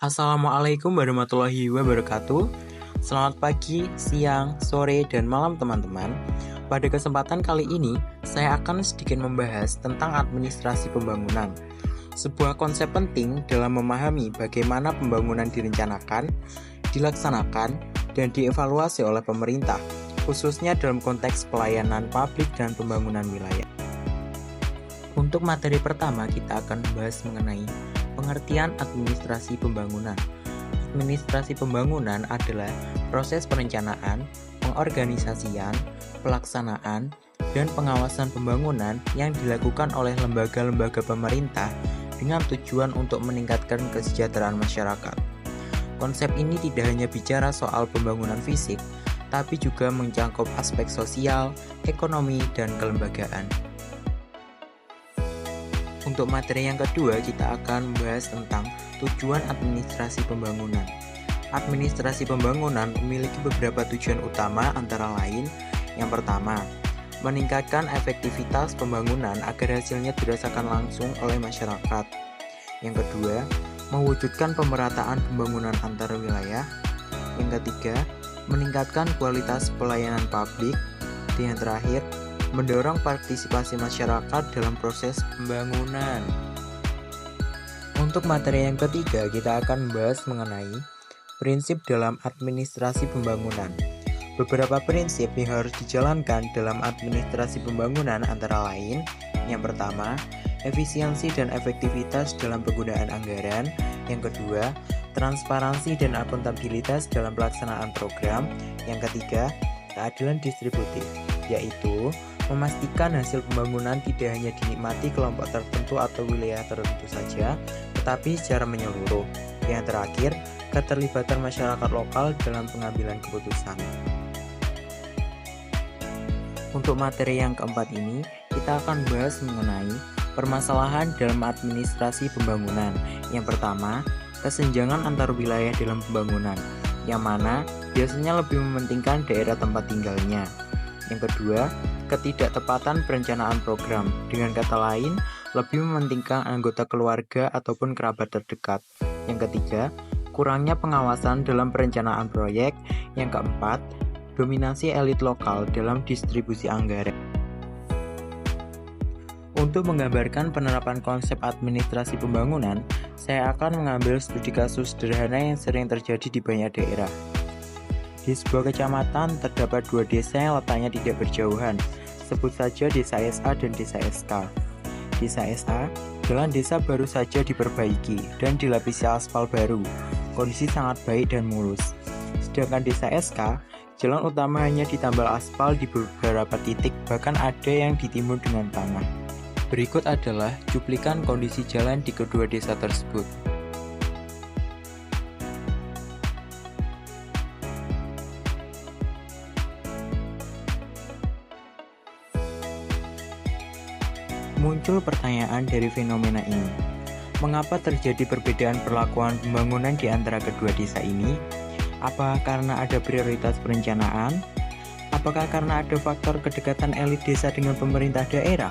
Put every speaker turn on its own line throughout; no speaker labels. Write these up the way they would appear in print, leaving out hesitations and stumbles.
Assalamualaikum warahmatullahi wabarakatuh. Selamat pagi, siang, sore, dan malam teman-teman. Pada kesempatan kali ini, saya akan sedikit membahas tentang administrasi pembangunan. Sebuah konsep penting dalam memahami bagaimana pembangunan direncanakan, dilaksanakan, dan dievaluasi oleh pemerintah, khususnya dalam konteks pelayanan publik dan pembangunan wilayah. Untuk materi pertama, kita akan membahas mengenai pengertian administrasi pembangunan. Administrasi pembangunan adalah proses perencanaan, pengorganisasian, pelaksanaan, dan pengawasan pembangunan yang dilakukan oleh lembaga-lembaga pemerintah dengan tujuan untuk meningkatkan kesejahteraan masyarakat. Konsep ini tidak hanya bicara soal pembangunan fisik, tapi juga mencakup aspek sosial, ekonomi, dan kelembagaan. Untuk materi yang kedua, kita akan membahas tentang tujuan administrasi pembangunan. Administrasi pembangunan memiliki beberapa tujuan utama, antara lain: yang pertama, meningkatkan efektivitas pembangunan agar hasilnya dirasakan langsung oleh masyarakat. Yang kedua, mewujudkan pemerataan pembangunan antar wilayah. Yang ketiga, meningkatkan kualitas pelayanan publik. Dan yang terakhir, mendorong partisipasi masyarakat dalam proses pembangunan. Untuk materi yang ketiga, kita akan membahas mengenai prinsip dalam administrasi pembangunan. Beberapa prinsip yang harus dijalankan dalam administrasi pembangunan antara lain: yang pertama, efisiensi dan efektivitas dalam penggunaan anggaran. Yang kedua, transparansi dan akuntabilitas dalam pelaksanaan program. Yang ketiga, keadilan distributif, yaitu memastikan hasil pembangunan tidak hanya dinikmati kelompok tertentu atau wilayah tertentu saja, tetapi secara menyeluruh. Yang terakhir, keterlibatan masyarakat lokal dalam pengambilan keputusan. Untuk materi yang keempat ini, kita akan bahas mengenai permasalahan dalam administrasi pembangunan. Yang pertama, kesenjangan antar wilayah dalam pembangunan, yang mana biasanya lebih mementingkan daerah tempat tinggalnya. Yang kedua, ketidaktepatan perencanaan program, dengan kata lain, lebih mementingkan anggota keluarga ataupun kerabat terdekat. Yang ketiga, kurangnya pengawasan dalam perencanaan proyek. Yang keempat, dominasi elit lokal dalam distribusi anggaran. Untuk menggambarkan penerapan konsep administrasi pembangunan, saya akan mengambil studi kasus sederhana yang sering terjadi di banyak daerah. Di sebuah kecamatan terdapat dua desa yang letaknya tidak berjauhan. Sebut saja desa SA dan desa SK. Desa SA, jalan desa baru saja diperbaiki dan dilapisi aspal baru. Kondisi sangat baik dan mulus. Sedangkan desa SK, jalan utama hanya ditambal aspal di beberapa titik, bahkan ada yang ditimbun dengan tanah. Berikut adalah cuplikan kondisi jalan di kedua desa tersebut. Muncul pertanyaan dari fenomena ini. Mengapa terjadi perbedaan perlakuan pembangunan di antara kedua desa ini? Apakah karena ada prioritas perencanaan? Apakah karena ada faktor kedekatan elit desa dengan pemerintah daerah?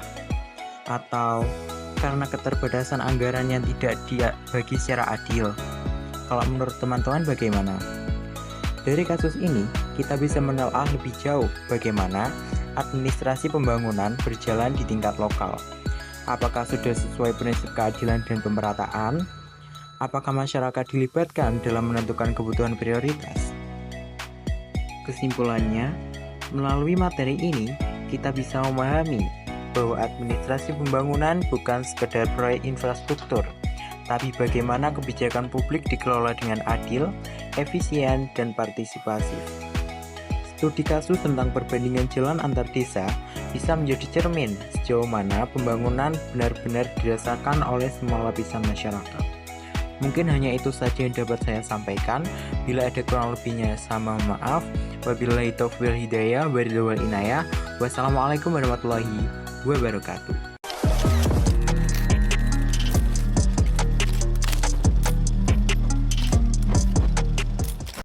Atau karena keterbatasan anggaran yang tidak dibagi secara adil? Kalau menurut teman-teman bagaimana? Dari kasus ini, kita bisa menelaah lebih jauh bagaimana administrasi pembangunan berjalan di tingkat lokal. Apakah sudah sesuai prinsip keadilan dan pemerataan? Apakah masyarakat dilibatkan dalam menentukan kebutuhan prioritas? Kesimpulannya, melalui materi ini, kita bisa memahami bahwa administrasi pembangunan bukan sekedar proyek infrastruktur, tapi bagaimana kebijakan publik dikelola dengan adil, efisien, dan partisipasif. Studi kasus tentang perbandingan jalan antar desa bisa menjadi cermin sejauh mana pembangunan benar-benar dirasakan oleh semua lapisan masyarakat. Mungkin hanya itu saja yang dapat saya sampaikan. Bila ada kurang lebihnya, saya mohon maaf. Wabillahi taufiq wal hidayah, waridha wal inayah. Wassalamualaikum warahmatullahi wabarakatuh.